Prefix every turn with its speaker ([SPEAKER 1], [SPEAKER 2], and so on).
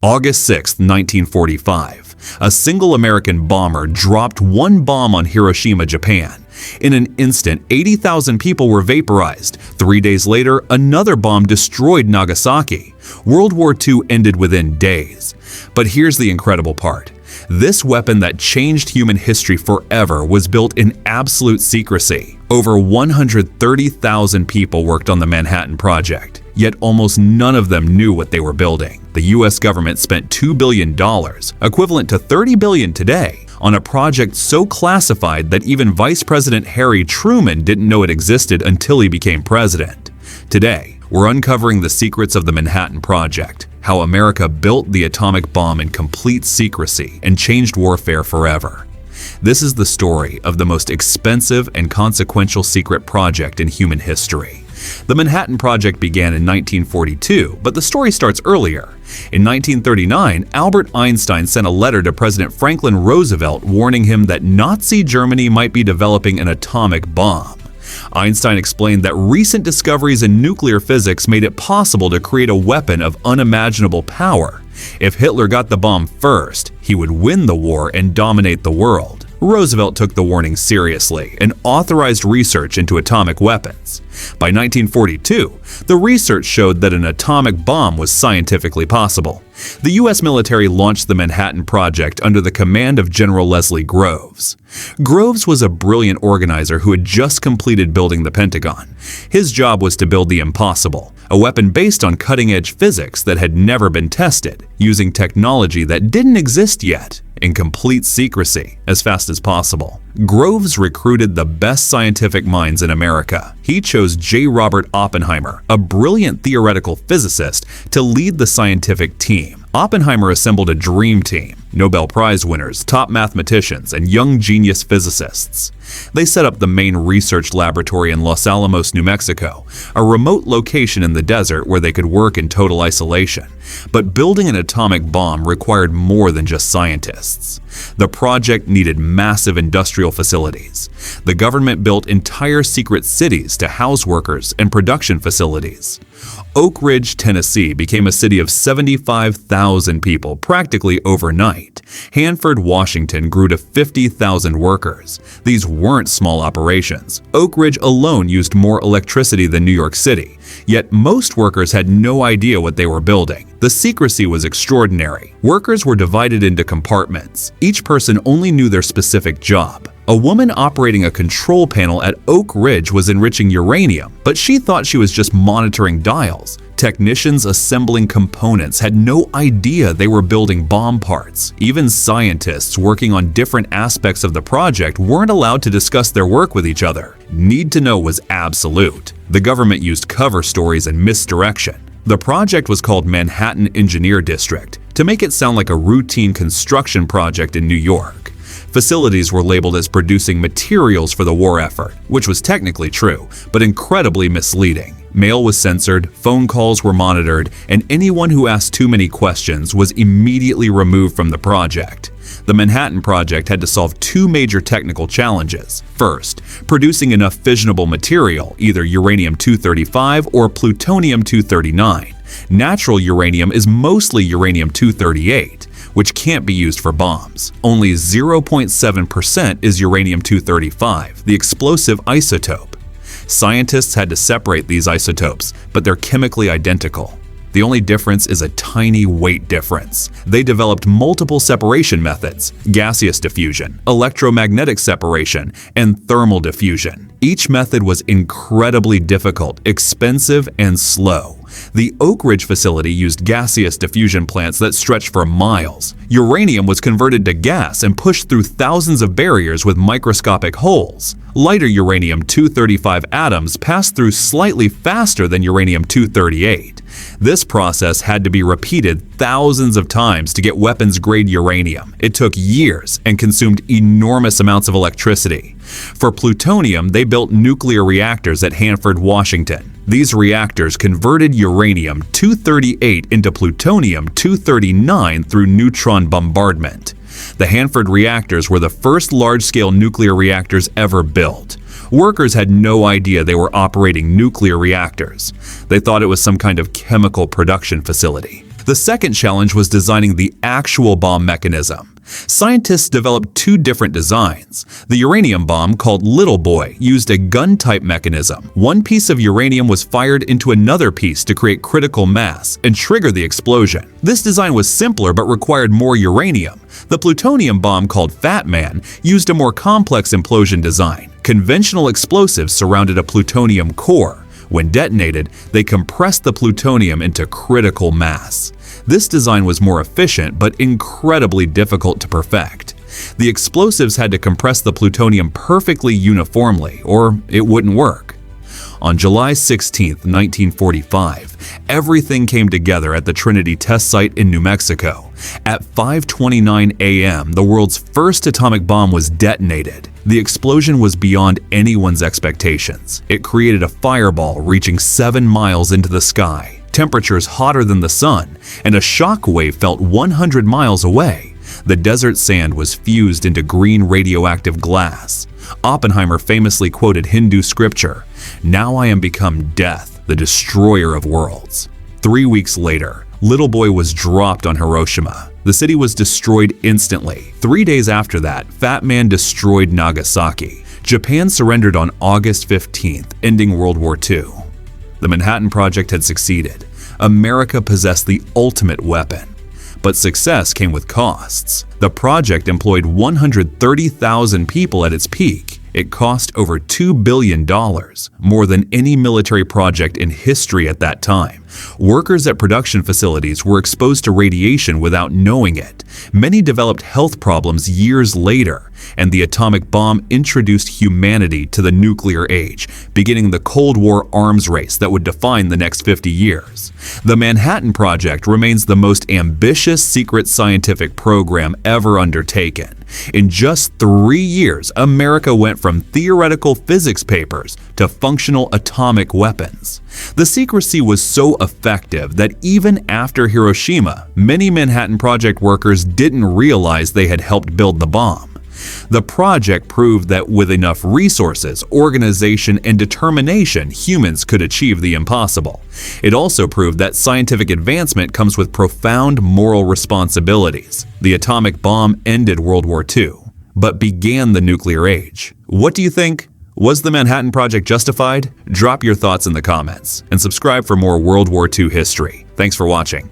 [SPEAKER 1] August 6, 1945. A single American bomber dropped one bomb on Hiroshima, Japan. In an instant, 80,000 people were vaporized. 3 days later, another bomb destroyed Nagasaki. World War II ended within days. But here's the incredible part. This weapon that changed human history forever was built in absolute secrecy. Over 130,000 people worked on the Manhattan Project, yet almost none of them knew what they were building. The US government spent $2 billion, equivalent to $30 billion today, on a project so classified that even Vice President Harry Truman didn't know it existed until he became president. Today, we're uncovering the secrets of the Manhattan Project, how America built the atomic bomb in complete secrecy and changed warfare forever. This is the story of the most expensive and consequential secret project in human history. The Manhattan Project began in 1942, but the story starts earlier. In 1939, Albert Einstein sent a letter to President Franklin Roosevelt warning him that Nazi Germany might be developing an atomic bomb. Einstein explained that recent discoveries in nuclear physics made it possible to create a weapon of unimaginable power. If Hitler got the bomb first, he would win the war and dominate the world. Roosevelt took the warning seriously and authorized research into atomic weapons. By 1942, the research showed that an atomic bomb was scientifically possible. The U.S. military launched the Manhattan Project under the command of General Leslie Groves. Groves was a brilliant organizer who had just completed building the Pentagon. His job was to build the impossible, a weapon based on cutting-edge physics that had never been tested, using technology that didn't exist yet, in complete secrecy, as fast as possible. Groves recruited the best scientific minds in America. He chose J. Robert Oppenheimer, a brilliant theoretical physicist, to lead the scientific team. Oppenheimer assembled a dream team: Nobel Prize winners, top mathematicians, and young genius physicists. They set up the main research laboratory in Los Alamos, New Mexico, a remote location in the desert where they could work in total isolation. But building an atomic bomb required more than just scientists. The project needed massive industrial facilities. The government built entire secret cities to house workers and production facilities. Oak Ridge, Tennessee became a city of 75,000 people practically overnight. Hanford, Washington grew to 50,000 workers. These weren't small operations. Oak Ridge alone used more electricity than New York City, yet most workers had no idea what they were building. The secrecy was extraordinary. Workers were divided into compartments. Each person only knew their specific job. A woman operating a control panel at Oak Ridge was enriching uranium, but she thought she was just monitoring dials. Technicians assembling components had no idea they were building bomb parts. Even scientists working on different aspects of the project weren't allowed to discuss their work with each other. Need to know was absolute. The government used cover stories and misdirection. The project was called Manhattan Engineer District to make it sound like a routine construction project in New York. Facilities were labeled as producing materials for the war effort, which was technically true, but incredibly misleading. Mail was censored, phone calls were monitored, and anyone who asked too many questions was immediately removed from the project. The Manhattan Project had to solve two major technical challenges. First, producing enough fissionable material, either uranium-235 or plutonium-239. Natural uranium is mostly uranium-238, which can't be used for bombs. Only 0.7% is uranium-235, the explosive isotope. Scientists had to separate these isotopes, but they're chemically identical. The only difference is a tiny weight difference. They developed multiple separation methods: gaseous diffusion, electromagnetic separation, and thermal diffusion. Each method was incredibly difficult, expensive, and slow. The Oak Ridge facility used gaseous diffusion plants that stretched for miles. Uranium was converted to gas and pushed through thousands of barriers with microscopic holes. Lighter uranium-235 atoms passed through slightly faster than uranium-238. This process had to be repeated thousands of times to get weapons-grade uranium. It took years and consumed enormous amounts of electricity. For plutonium, they built nuclear reactors at Hanford, Washington. These reactors converted uranium-238 into plutonium-239 through neutron bombardment. The Hanford reactors were the first large-scale nuclear reactors ever built. Workers had no idea they were operating nuclear reactors. They thought it was some kind of chemical production facility. The The second challenge was designing the actual bomb mechanism. Scientists developed two different designs. The uranium bomb, called Little Boy, used a gun-type mechanism. One piece of uranium was fired into another piece to create critical mass and trigger the explosion. This design was simpler but required more uranium. The plutonium bomb, called Fat Man, used a more complex implosion design. Conventional explosives surrounded a plutonium core. When detonated, they compressed the plutonium into critical mass. This design was more efficient but incredibly difficult to perfect. The explosives had to compress the plutonium perfectly uniformly, or it wouldn't work. On July 16, 1945, everything came together at the Trinity test site in New Mexico. At 5:29 a.m., the world's first atomic bomb was detonated. The explosion was beyond anyone's expectations. It created a fireball reaching 7 miles into the sky, temperatures hotter than the sun, and a shock wave felt 100 miles away. The desert sand was fused into green radioactive glass. Oppenheimer famously quoted Hindu scripture, "Now I am become death, the destroyer of worlds." 3 weeks later, Little Boy was dropped on Hiroshima. The city was destroyed instantly. 3 days after that, Fat Man destroyed Nagasaki. Japan surrendered on August 15th, ending World War II. The Manhattan Project had succeeded. America possessed the ultimate weapon. But success came with costs. The project employed 130,000 people at its peak. It cost over $2 billion, more than any military project in history at that time. Workers at production facilities were exposed to radiation without knowing it. Many developed health problems years later, and the atomic bomb introduced humanity to the nuclear age, beginning the Cold War arms race that would define the next 50 years. The Manhattan Project remains the most ambitious secret scientific program ever undertaken. In just 3 years, America went from theoretical physics papers to functional atomic weapons. The secrecy was so effective that even after Hiroshima, many Manhattan Project workers didn't realize they had helped build the bomb. The project proved that with enough resources, organization, and determination, humans could achieve the impossible. It also proved that scientific advancement comes with profound moral responsibilities. The atomic bomb ended World War II, but began the nuclear age. What do you think? Was the Manhattan Project justified? Drop your thoughts in the comments and subscribe for more World War II history. Thanks for watching.